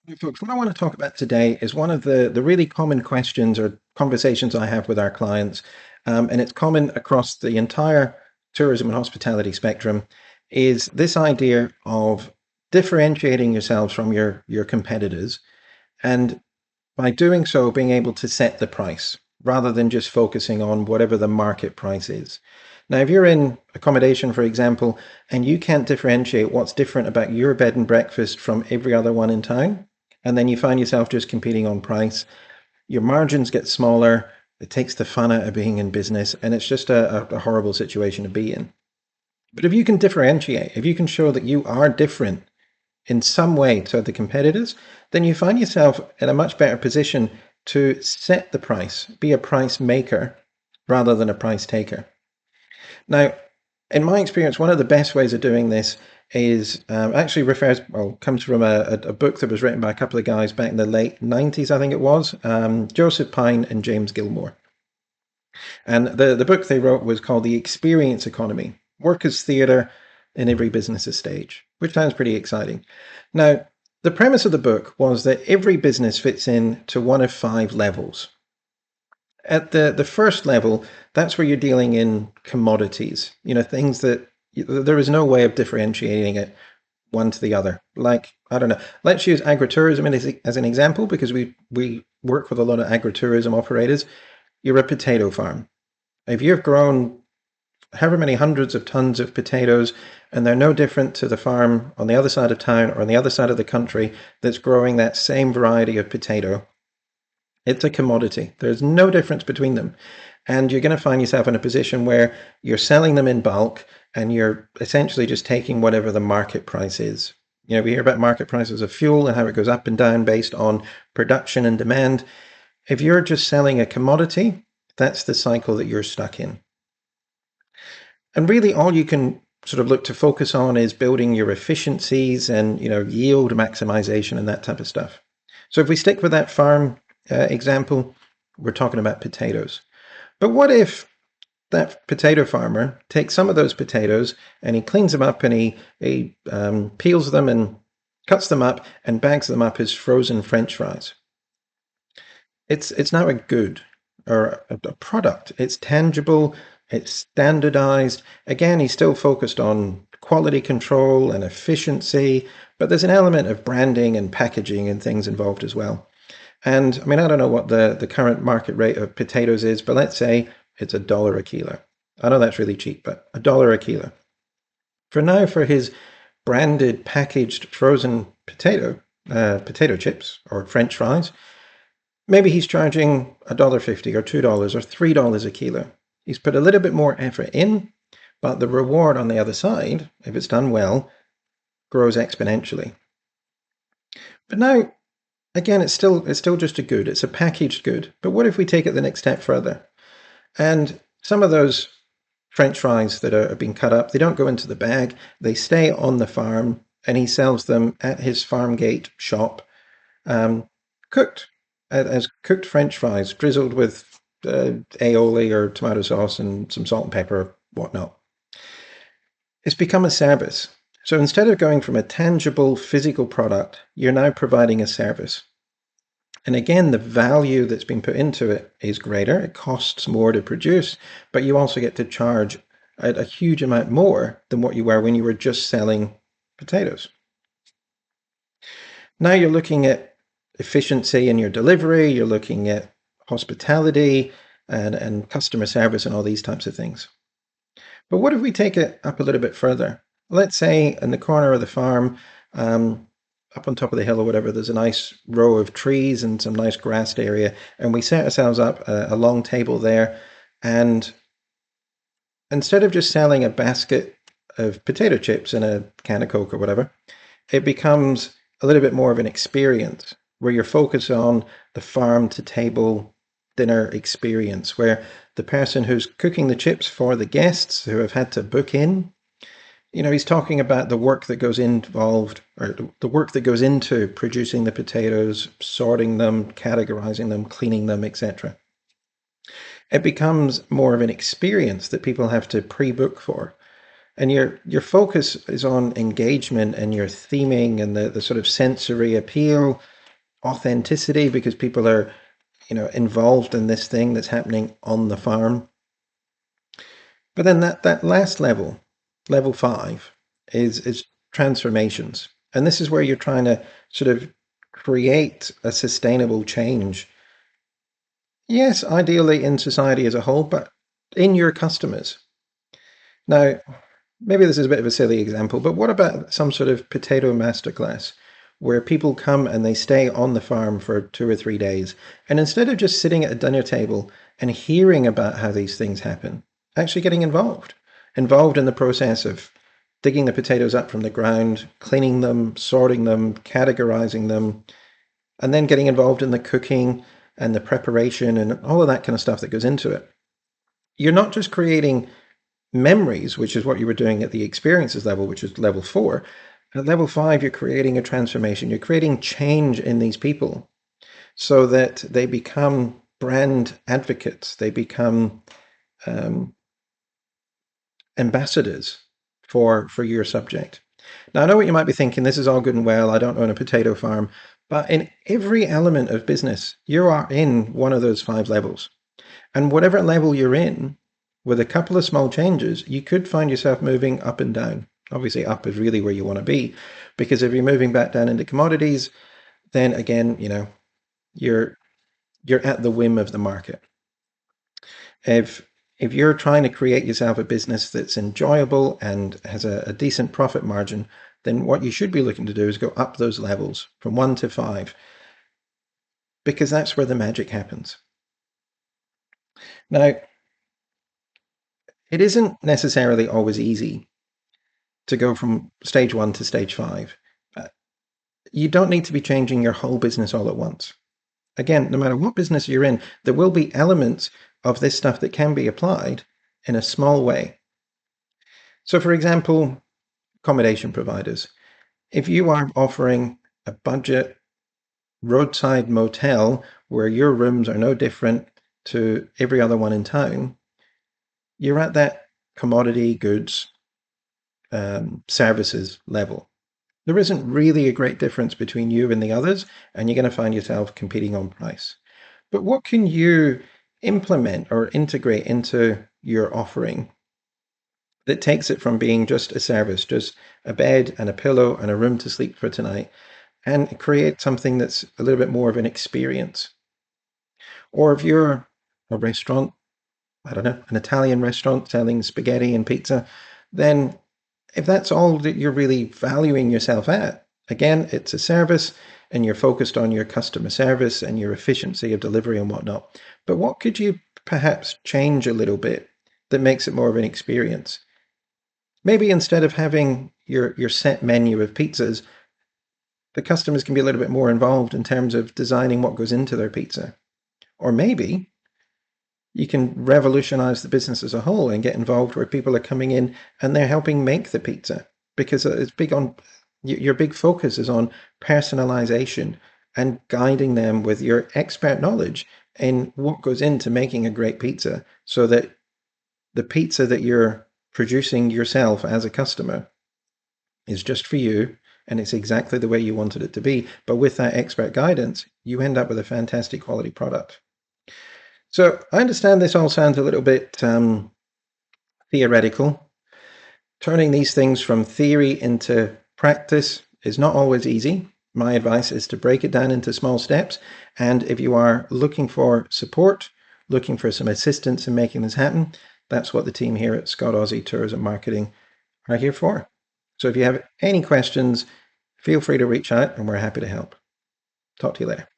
Hey, folks, what I want to talk about today is one of the really common questions or conversations I have with our clients, and it's common across the entire tourism and hospitality spectrum, is this idea of differentiating yourselves from your competitors, and by doing so, being able to set the price rather than just focusing on whatever the market price is. Now, if you're in accommodation, for example, and you can't differentiate what's different about your bed and breakfast from every other one in town, and then you find yourself just competing on price, your margins get smaller, it takes the fun out of being in business, and it's just a horrible situation to be in. But if you can differentiate, if you can show that you are different in some way to the competitors, then you find yourself in a much better position to set the price, be a price maker rather than a price taker. Now, in my experience, one of the best ways of doing this is actually comes from a book that was written by a couple of guys back in the late 90s, I think it was, Joseph Pine and James Gilmore. And the book they wrote was called The Experience Economy, Work as Theatre in Every Business Stage, which sounds pretty exciting. Now, the premise of the book was that every business fits in to one of five levels. At the first level, that's where you're dealing in commodities, things that there is no way of differentiating it one to the other. Like, I don't know, let's use agritourism as an example because we work with a lot of agritourism operators. You're a potato farm. If you've grown however many hundreds of tons of potatoes and they're no different to the farm on the other side of town or on the other side of the country that's growing that same variety of potato, it's a commodity. There's no difference between them. And you're going to find yourself in a position where you're selling them in bulk and you're essentially just taking whatever the market price is. We hear about market prices of fuel and how it goes up and down based on production and demand. If you're just selling a commodity, that's the cycle that you're stuck in. And really all you can sort of look to focus on is building your efficiencies and, yield maximization and that type of stuff. So if we stick with that farm example, we're talking about potatoes. But what if that potato farmer takes some of those potatoes and he cleans them up and he peels them and cuts them up and bags them up as frozen French fries? It's now a good or a product. It's tangible. It's standardized. Again, he's still focused on quality control and efficiency, but there's an element of branding and packaging and things involved as well. And I mean, I don't know what the current market rate of potatoes is, but let's say it's $1 a kilo. I know that's really cheap, but $1 a kilo. For now, for his branded packaged frozen potato chips or French fries, maybe he's charging $1.50 or $2 or $3 a kilo. He's put a little bit more effort in, but the reward on the other side, if it's done well, grows exponentially. But now, again, it's still just a good. It's a packaged good. But what if we take it the next step further? And some of those French fries that are being cut up, they don't go into the bag. They stay on the farm, and he sells them at his farm gate shop, cooked as cooked French fries, drizzled with aioli or tomato sauce and some salt and pepper, or whatnot. It's become a service. So instead of going from a tangible physical product, you're now providing a service. And again, the value that's been put into it is greater. It costs more to produce, but you also get to charge a huge amount more than what you were when you were just selling potatoes. Now you're looking at efficiency in your delivery, you're looking at hospitality and customer service and all these types of things. But what if we take it up a little bit further? Let's say in the corner of the farm, up on top of the hill or whatever, there's a nice row of trees and some nice grassed area, and we set ourselves up a long table there, and instead of just selling a basket of potato chips and a can of Coke or whatever, it becomes a little bit more of an experience where you're focused on the farm to table dinner experience, where the person who's cooking the chips for the guests who have had to book in, he's talking about the work that goes involved, or the work that goes into producing the potatoes, sorting them, categorizing them, cleaning them, etc. It becomes more of an experience that people have to pre-book for. And your focus is on engagement and your theming and the sort of sensory appeal. authenticity because people are, involved in this thing that's happening on the farm. But then that last level, level five, is transformations. And this is where you're trying to sort of create a sustainable change. Yes, ideally in society as a whole, but in your customers. Now, maybe this is a bit of a silly example, but what about some sort of potato masterclass where people come and they stay on the farm for 2 or 3 days, and instead of just sitting at a dinner table and hearing about how these things happen, actually getting involved in the process of digging the potatoes up from the ground, cleaning them, sorting them, categorizing them, and then getting involved in the cooking and the preparation and all of that kind of stuff that goes into it. You're not just creating memories, which is what you were doing at the experiences level, which is level four. At level five, you're creating a transformation. You're creating change in these people so that they become brand advocates. They become um, ambassadors for your subject. Now, I know what you might be thinking. This is all good and well. I don't own a potato farm. But in every element of business, you are in one of those five levels. And whatever level you're in, with a couple of small changes, you could find yourself moving up and down. Obviously, up is really where you want to be, because if you're moving back down into commodities, then again, you're you're at the whim of the market. If you're trying to create yourself a business that's enjoyable and has a decent profit margin, then what you should be looking to do is go up those levels from 1 to 5, because that's where the magic happens. Now, it isn't necessarily always easy to go from stage 1 to stage 5. You don't need to be changing your whole business all at once. Again, no matter what business you're in, there will be elements of this stuff that can be applied in a small way. So, for example, accommodation providers. If you are offering a budget roadside motel where your rooms are no different to every other one in town, you're at that commodity goods services level. There isn't really a great difference between you and the others, and you're going to find yourself competing on price. But what can you implement or integrate into your offering that takes it from being just a service, just a bed and a pillow and a room to sleep for tonight, and create something that's a little bit more of an experience? Or if you're a restaurant, I don't know, an Italian restaurant selling spaghetti and pizza, then if that's all that you're really valuing yourself at, again, it's a service and you're focused on your customer service and your efficiency of delivery and whatnot. But what could you perhaps change a little bit that makes it more of an experience? Maybe instead of having your set menu of pizzas, the customers can be a little bit more involved in terms of designing what goes into their pizza. Or maybe you can revolutionize the business as a whole and get involved where people are coming in and they're helping make the pizza, because it's big on your big focus is on personalization and guiding them with your expert knowledge in what goes into making a great pizza, so that the pizza that you're producing yourself as a customer is just for you and it's exactly the way you wanted it to be. But with that expert guidance, you end up with a fantastic quality product. So I understand this all sounds a little bit theoretical. Turning these things from theory into practice is not always easy. My advice is to break it down into small steps. And if you are looking for support, looking for some assistance in making this happen, that's what the team here at Scott Aussie Tourism Marketing are here for. So if you have any questions, feel free to reach out and we're happy to help. Talk to you later.